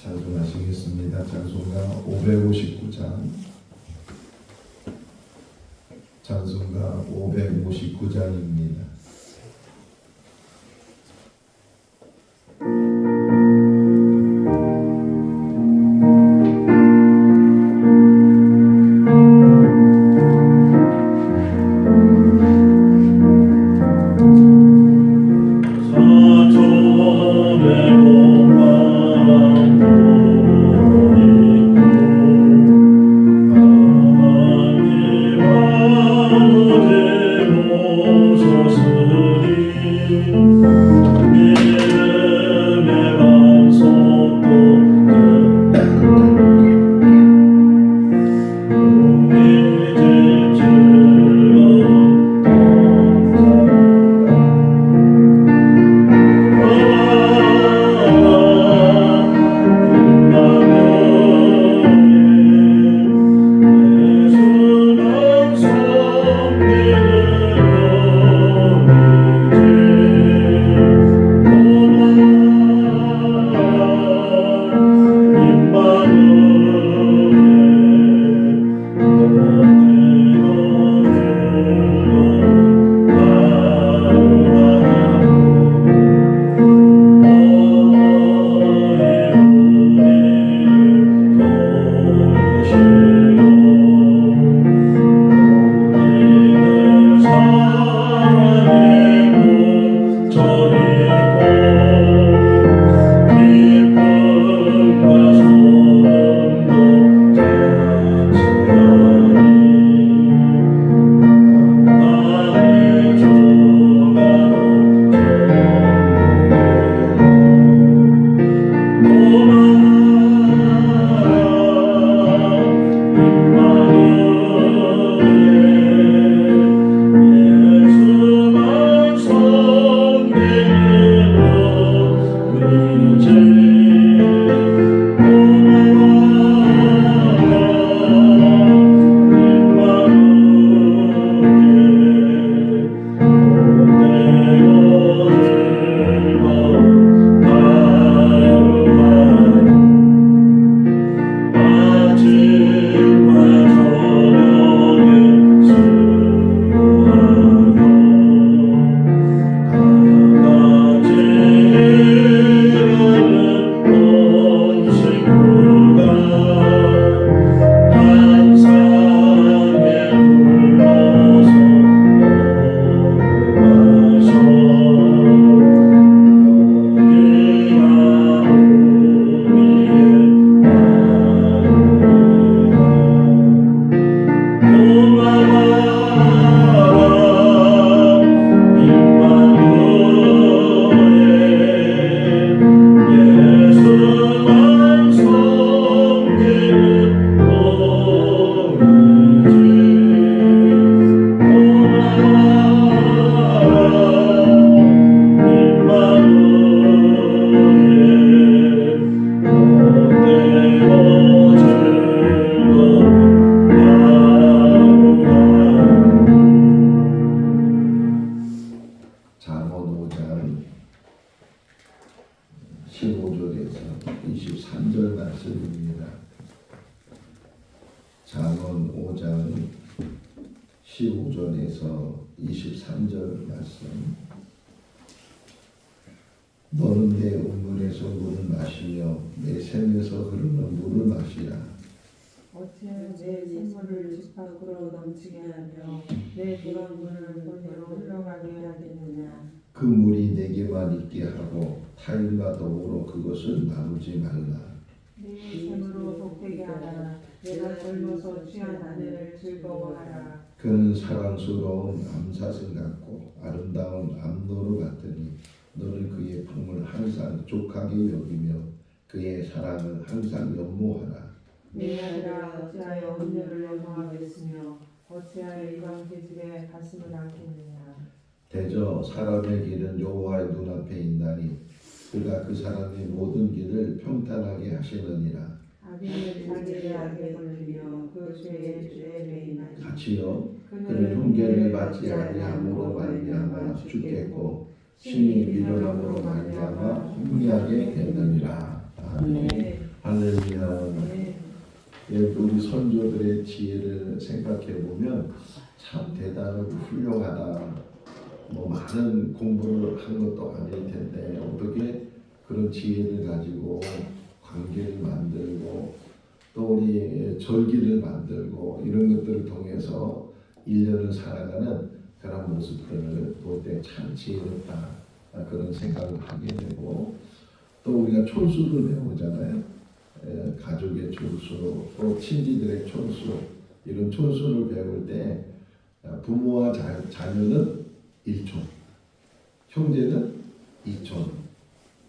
찬송하시겠습니다. 찬송가 559장, 찬송가 559장입니다. 잠언 5장 15절에서 23절 말씀입니다. 잠언 5장 15절에서 23절 말씀. 너는 내 우물에서 물을 마시며 내 샘에서 흐르는 물을 마시라. 어찌하여 내 샘물을 집 밖으로 넘치게 하며 내 도랑물을 본대로 흘러가게 하겠느냐. 그 물이 내게만 있게 하고 타인과 더불어 그것을 나누지 말라. 네 샘으로 독되게 하라. 내가 젊어서 취한 아내를 즐거워하라. 그는 사랑스러운 암사슴 같고 아름다운 암노루 같으니 너는 그의 품을 항상 족하게 여기며 그의 사랑을 항상 연모하라. 내 아들아 어찌하여 음녀를 연모하겠으며 어찌하여 이방 계집에 가슴을 앓겠느냐. 대저 사람의 길은 여호와의 눈앞에 있나니 그가 그 사람의 모든 길을 평탄하게 하시느니라. 악인은 자기의 악에 걸리며 그 죄의 죄에 매이나니. 같이요 그는 형제를 받지 아니함으로 말미암아 죽겠고 신이 미련함으로 말미암아 혼미하게 되느니라. 아멘. 우리 선조들의 지혜를 생각해 보면 참 대단하고 훌륭하다. 뭐 많은 공부를 한 것도 아닐 텐데 어떻게 그런 지혜를 가지고 관계를 만들고 또 우리 절기를 만들고 이런 것들을 통해서 1년을 살아가는 그런 모습들을 볼 때 참 지혜롭다 그런 생각을 하게 되고 또 우리가 촌수를 배우잖아요. 가족의 촌수 또 친지들의 촌수 이런 촌수를 배울 때 부모와 자녀는 1촌, 형제는 2촌,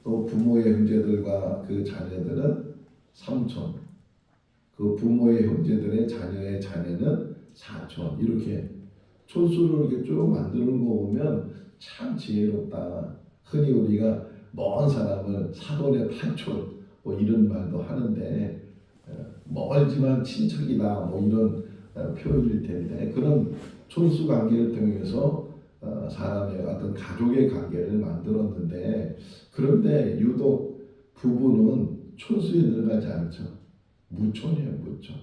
또 부모의 형제들과 그 자녀들은 3촌, 그 부모의 형제들의 자녀의 자녀는 4촌 이렇게 촌수를 이렇게 쭉 만드는 거 보면 참 지혜롭다. 흔히 우리가 먼 사람을 사돈의 8촌 뭐 이런 말도 하는데 멀지만 친척이다 뭐 이런 표현일 텐데 그런 촌수 관계를 통해서 사람의 어떤 가족의 관계를 만들었는데 그런데 유독 부부는 촌수에 들어가지 않죠. 무촌이에요, 무촌.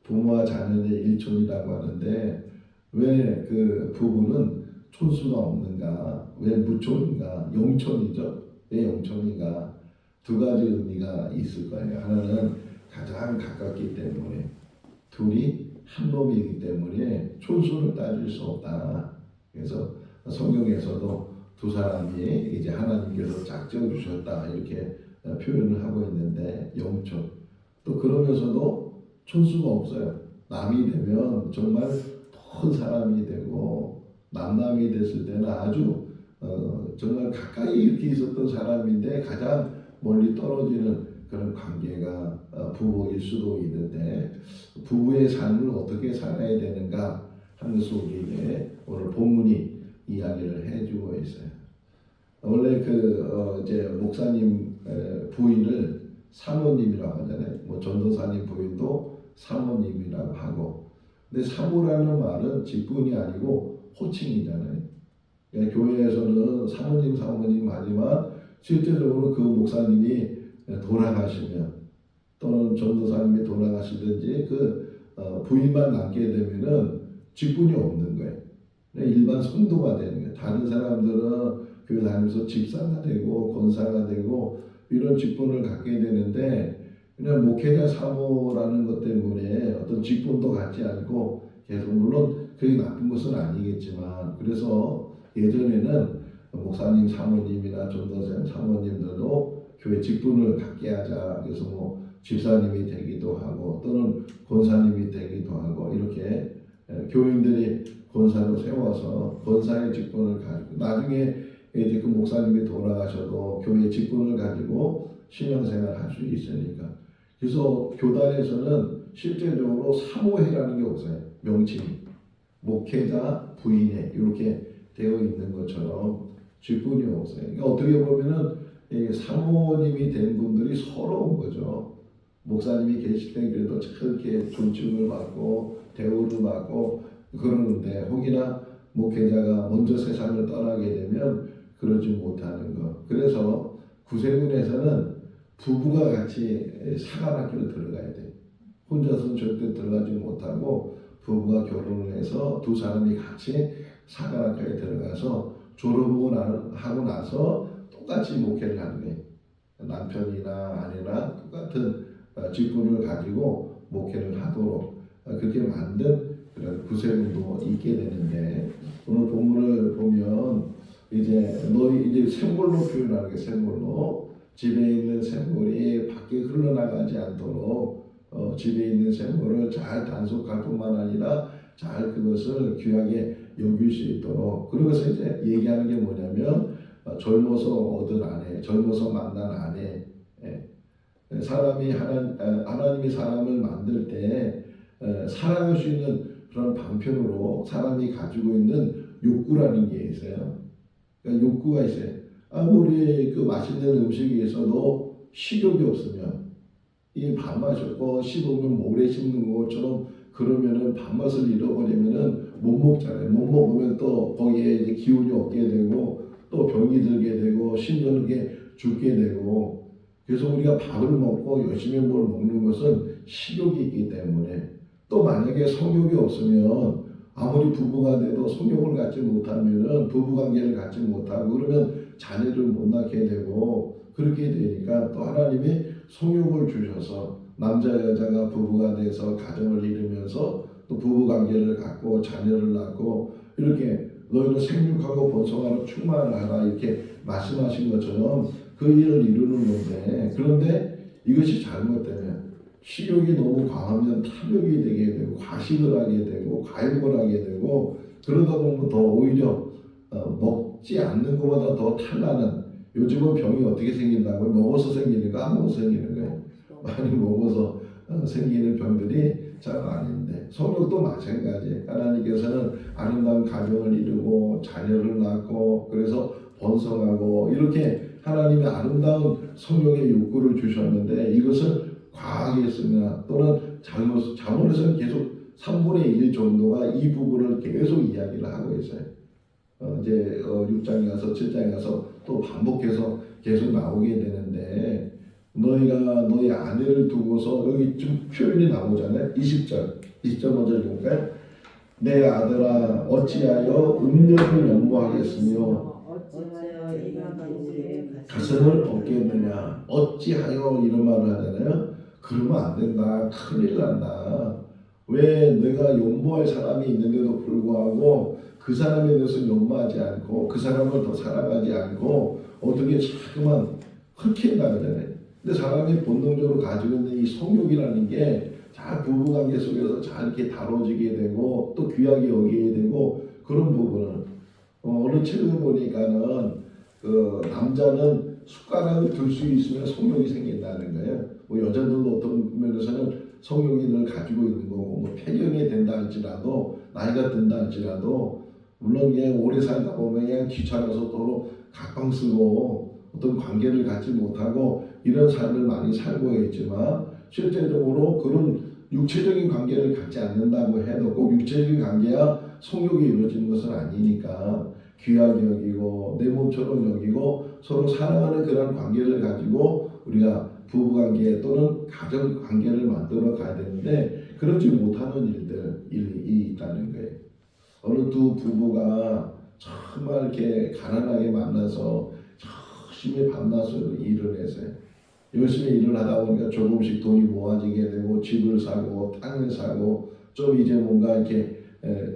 부모와 자녀의 1촌이라고 하는데 왜 그 부부는 촌수가 없는가? 왜 무촌인가? 영촌이죠. 왜 영촌인가? 두 가지 의미가 있을 거예요. 하나는 가장 가깝기 때문에 둘이 한 몸이기 때문에 촌수를 따질 수 없다. 그래서 성경에서도 두 사람이 이제 하나님께서 짝지어 주셨다 이렇게 표현을 하고 있는데 영촌 또 그러면서도 촌수가 없어요. 남이 되면 정말 큰 사람이 되고 남남이 됐을 때는 아주 정말 가까이 이렇게 있었던 사람인데 가장 멀리 떨어지는 그런 관계가 부부일 수도 있는데 부부의 삶을 어떻게 살아야 되는가 하면서 우리에게 오늘 본문이 이야기를 해주고 있어요. 원래 이제 목사님 부인을 사모님이라고 하잖아요. 뭐 전도사님 부인도 사모님이라고 하고, 근데 사모라는 말은 직분이 아니고 호칭이잖아요. 그러니까 교회에서는 사모님 하지만 실제적으로 그 목사님이 돌아가시면 또는 전도사님이 돌아가시든지 부인만 남게 되면은 직분이 없는 거예요. 일반 성도가 되는 거예요. 다른 사람들은 교회 다니면서 집사가 되고 권사가 되고 이런 직분을 갖게 되는데 그냥 목회자 사모라는 것 때문에 어떤 직분도 갖지 않고 계속 물론 그게 나쁜 것은 아니겠지만 그래서 예전에는 목사님 사모님이나 전도사님 사모님들도 교회 직분을 갖게 하자. 그래서 뭐 집사님이 되기도 하고 또는 권사님이 되기도 하고 이렇게 교인들이 권사로 세워서 권사의 직분을 가지고 나중에 이제 그 목사님이 돌아가셔도 교회 직분을 가지고 신앙생활을 할 수 있으니까 그래서 교단에서는 실제적으로 사모회라는 게 없어요. 명칭이 목회자 부인회 이렇게 되어 있는 것처럼 직분이 없어요. 그러니까 어떻게 보면은 사모님이 된 분들이 서러운 거죠. 목사님이 계실 때 그래도 그렇게 존칭을 받고 대우를 받고 그러는데 혹이나 목회자가 먼저 세상을 떠나게 되면 그러지 못하는 것. 그래서 구세군에서는 부부가 같이 사관학교를 들어가야 돼요. 혼자서는 절대 들어가지 못하고 부부가 결혼을 해서 두 사람이 같이 사관학교에 들어가서 졸업을 하고 나서 똑같이 목회를 하는 거예요. 남편이나 아내나 똑같은 직분을 가지고 목회를 하도록 그렇게 만든 그런 구세군도 있게 되는데 오늘 본문을 보면 이제 너희 이제 샘물로 표현하는 게 샘물로 집에 있는 샘물이 밖에 흘러나가지 않도록 집에 있는 샘물을 잘 단속할 뿐만 아니라 잘 그것을 귀하게 여길 수 있도록 그러면서 이제 얘기하는 게 뭐냐면 젊어서 얻은 아내, 젊어서 만난 아내 사람이 하나님이 사람을 만들 때 사랑할 수 있는 그런 방편으로 사람이 가지고 있는 욕구라는 게 있어요. 그러니까 욕구가 있어요. 아무리 그 맛있는 음식이 있어도 식욕이 없으면 이 밥맛이고 씹으면 모래 씹는 것처럼 그러면은 밥맛을 잃어버리면은 못 먹잖아요. 못 먹으면 또 거기에 이제 기운이 없게 되고 또 병이 들게 되고 심지어는 죽게 되고 그래서 우리가 밥을 먹고 열심히 뭘 먹는 것은 식욕이 있기 때문에, 또 만약에 성욕이 없으면 아무리 부부가 돼도 성욕을 갖지 못하면은 부부관계를 갖지 못하고 그러면 자녀를 못 낳게 되고, 그렇게 되니까 또 하나님이 성욕을 주셔서 남자 여자가 부부가 돼서 가정을 이루면서 또 부부관계를 갖고 자녀를 낳고 이렇게 너희는 생육하고 번성하라 충만하라 이렇게 말씀하신 것처럼 그 일을 이루는 건데, 그런데 이것이 잘못되면 식욕이 너무 강하면 탐욕이 되게 되고 과식을 하게 되고 과욕을 하게 되고, 그러다 보면 더 오히려 먹지 않는 것보다 더 탈나는, 요즘은 병이 어떻게 생긴다고요? 먹어서 생기는 거, 안 먹어서 생기는 거예요. 많이 먹어서 생기는 병들이 잘 아닌데, 성욕도 마찬가지. 하나님께서는 아름다운 가정을 이루고 자녀를 낳고 그래서 번성하고 이렇게 하나님의 아름다운 성욕의 욕구를 주셨는데, 이것을 과하게 했으나 또는 잘못해서는 계속 3분의 1 정도가 이 부분을 계속 이야기를 하고 있어요. 이제 6장에 가서 7장에 가서 또 반복해서 계속 나오게 되는데, 너희가 너희 아내를 두고서, 여기 좀 표현이 나오잖아요. 20절 먼저 읽을까요? 내 아들아 어찌하여 음료를 연모하겠으며 어찌하여 이가 우리의 가슴을 얻겠느냐. 어찌하여 이런 말을 하잖아요. 그러면 안 된다. 큰일 난다. 왜 내가 연모할 사람이 있는데도 불구하고 그 사람에 대해서 연모하지 않고 그 사람을 더 사랑하지 않고 어떻게 자꾸만 흑힌다 그러잖아요. 근데 사람이 본능적으로 가지고 있는 이 성욕이라는 게 잘 부부관계 속에서 잘 이렇게 다뤄지게 되고 또 귀하게 여기게 되고, 그런 부분은 어느 책을 보니까는 그 남자는 숟가락을 들 수 있으면 성욕이 생긴다는 거예요. 뭐 여자들도 어떤 면에서는 성욕이 늘 가지고 있는 거고, 뭐 폐경이 된다 할지라도 나이가 든다 할지라도, 물론 그냥 오래 살다 보면 그냥 귀찮아서 서로 각방 쓰고 어떤 관계를 갖지 못하고 이런 삶을 많이 살고 있지만, 실제적으로 그런 육체적인 관계를 갖지 않는다고 해도 꼭 육체적인 관계야 성욕이 이루어지는 것은 아니니까 귀하게 여기고 내 몸처럼 여기고 서로 사랑하는 그런 관계를 가지고 우리가 부부관계 또는 가정관계를 만들어 가야 되는데, 그러지 못하는 일이 있다는 거예요. 어느 두 부부가 정말 이렇게 가난하게 만나서 열심히 밤낮으로 일을 해서요. 열심히 일을 하다 보니까 조금씩 돈이 모아지게 되고 집을 사고 땅을 사고, 좀 이제 뭔가 이렇게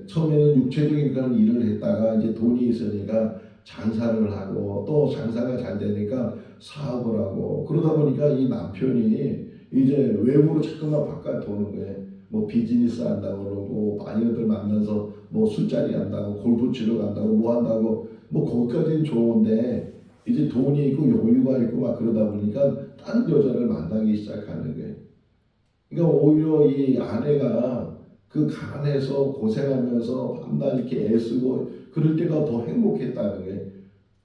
처음에는 육체적인 그런 일을 했다가 이제 돈이 있으니까 장사를 하고 또 장사가 잘 되니까 사업을 하고, 그러다 보니까 이 남편이 이제 외부로 자꾸만 바깥 도는 거예요. 뭐 비즈니스 한다고 그러고 마녀들 만나서 뭐 술자리 한다고 골프 치러 간다고 뭐 한다고, 뭐 거기까지는 좋은데 이제 돈이 있고 여유가 있고 막 그러다 보니까 딴 여자를 만나기 시작하는 거예요. 그러니까 오히려 이 아내가 그 가난해서 고생하면서 밤낮 이렇게 애쓰고 그럴 때가 더 행복했다는 거예요.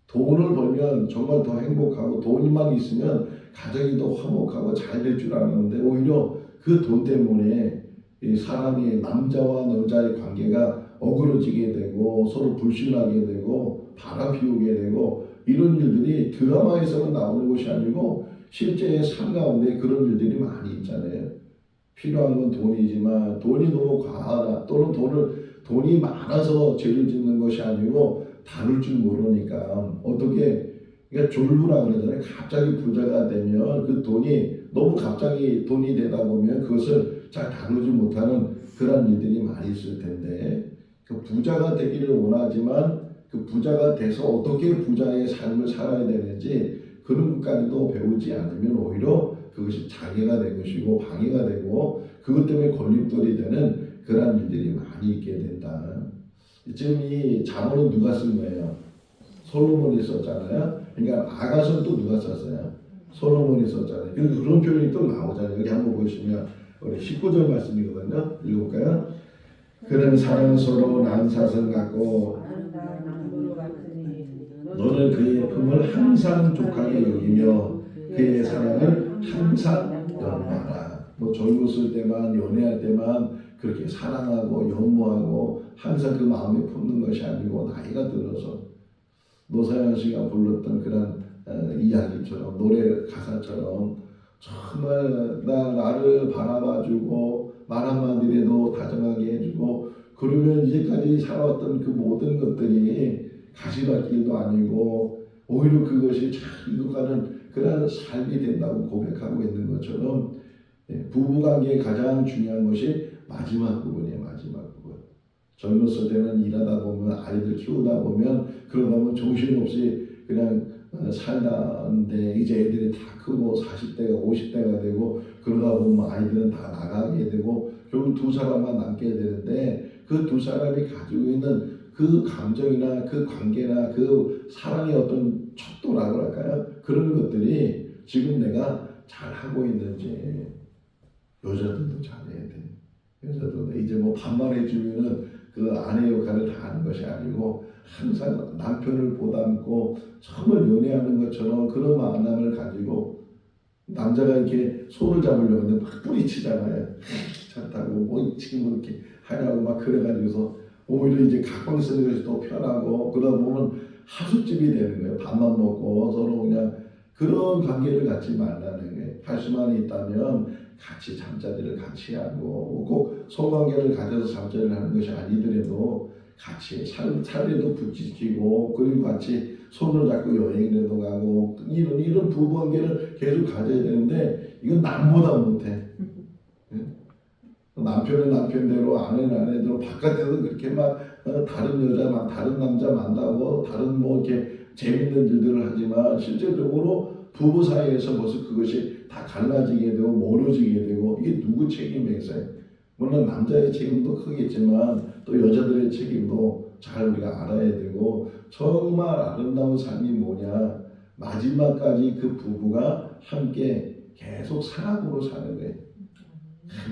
돈을 벌면 정말 더 행복하고 돈만 있으면 가정이 더 화목하고 잘 될 줄 알았는데, 오히려 그 돈 때문에 이 사람이 남자와 여자의 관계가 어그러지게 되고 서로 불신하게 되고 바람 피우게 되고, 이런 일들이 드라마에서만 나오는 것이 아니고 실제의 삶 가운데 그런 일들이 많이 있잖아요. 필요한 건 돈이지만 돈이 너무 과하다, 또는 돈이 많아서 죄를 짓는 것이 아니고 다룰 줄 모르니까 어떻게, 그러니까 졸부라 그러잖아요. 갑자기 부자가 되면 그 돈이 너무 갑자기 돈이 되다 보면 그것을 잘 다루지 못하는 그런 일들이 많이 있을 텐데, 그 부자가 되기를 원하지만 그 부자가 돼서 어떻게 부자의 삶을 살아야 되는지 그런 것까지도 배우지 않으면 오히려 그것이 장애가 된 것이고 방해가 되고 그것 때문에 걸림돌이 되는 그런 일들이 많이 있게 된다. 지금 이 잠언은 누가 쓴 거예요? 솔로몬이 썼잖아요. 그러니까 아가서는 또 누가 썼어요? 솔로몬이 썼잖아요. 그래서 그런 표현이 또 나오잖아요. 여기 한번 보시면 우리 19절 말씀이거든요. 읽어볼까요? 그는 사랑은 서로 난사선 같고 너는 그의 품을 항상 족하게 여기며 그의 사랑을 항상 연모하라. 뭐 젊었을 때만 연애할 때만 그렇게 사랑하고 연모하고 항상 그 마음에 품는 것이 아니고 나이가 들어서 노사연 씨가 불렀던 그런 이야기처럼 노래 가사처럼 정말 나를 바라봐주고 말 한마디라도 다정하게 해주고 그러면 이제까지 살아왔던 그 모든 것들이 가시밭길도 아니고 오히려 그것이 참 이것과는 그런 삶이 된다고 고백하고 있는 것처럼 부부관계의 가장 중요한 것이 마지막 부분이에요. 마지막 부분. 젊었을 때는 일하다 보면 아이들 키우다 보면 그러다 보면 정신없이 그냥 살다는데 이제 애들이 다 크고 40대가 50대가 되고 그러다 보면 아이들은 다 나가게 되고 결국 두 사람만 남게 되는데 그 두 사람이 가지고 있는 그 감정이나 그 관계나 그 사랑의 어떤 척도라고 할까요? 그런 것들이 지금 내가 잘 하고 있는지 여자들도 잘해야 돼. 여자들도 이제 뭐 반말해 주면은 그 아내 역할을 다 하는 것이 아니고 항상 남편을 보담고 정말 연애하는 것처럼 그런 만남을 가지고 남자가 이렇게 손을 잡으려고 하는데 막 뿌리치잖아요. 좋다고 뭐 지금 이렇게 하냐고 막 그래가지고서 오히려 이제 각방 쓰는 것이 더 편하고 그러다 보면 하숙집이 되는 거예요. 밥만 먹고 서로 그냥 그런 관계를 갖지 말라는 거예요. 할 수만 있다면 같이 잠자리를 같이 하고 꼭 성관계를 가져서 잠자리를 하는 것이 아니더라도 같이 살에도 부딪히고 그리고 같이 손을 잡고 여행이라도 가고 이런 부부관계를 계속 가져야 되는데 이건 남보다 못해. 남편은 남편대로 아내는 아내대로 바깥에서 그렇게 막 다른 여자 막 다른 남자 만나고 다른 뭐 이렇게 재밌는 일들을 하지만 실제적으로 부부 사이에서 벌써 그것이 다 갈라지게 되고 멀어지게 되고 이게 누구 책임이겠어요? 물론 남자의 책임도 크겠지만 또 여자들의 책임도 잘 우리가 알아야 되고 정말 아름다운 삶이 뭐냐 마지막까지 그 부부가 함께 계속 사랑으로 사는 거예요.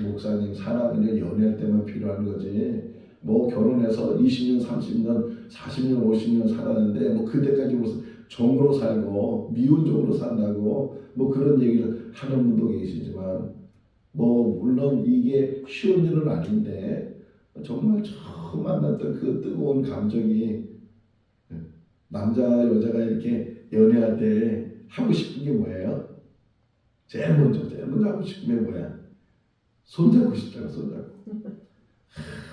목사님 사랑은 연애할 때만 필요한 거지 뭐 결혼해서 20년 30년 40년 50년 살았는데 뭐 그때까지 무슨 종으로 살고 미운종으로 산다고 뭐 그런 얘기를 하는 분도 계시지만 뭐 물론 이게 쉬운 일은 아닌데 정말 처음 만났던 그 뜨거운 감정이 남자 여자가 이렇게 연애할 때 하고 싶은 게 뭐예요? 제일 먼저 하고 싶은 게 뭐야? 손잡고 싶잖아. 손잡고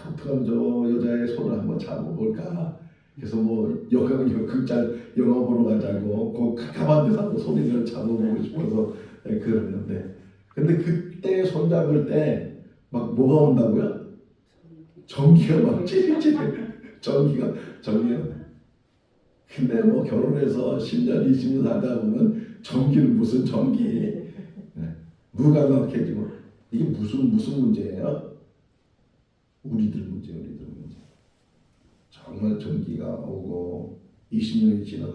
어떻게 하면 저 여자의 손을 한번 잡아볼까. 그래서 뭐 극장 영화 보러 가자고 그 가만 데서 한번 손을 잡아보고 싶어서 그러는데 근데 그때 손잡을 때 막 뭐가 온다고요? 전기가 막 찌릿찌릿 전기가 근데 뭐 결혼해서 10년 20년 살다 보면 전기는 무슨 전기 무감각해지고 이게 무슨 문제예요? 우리들 문제. 정말 전기가 오고 20년이 지나도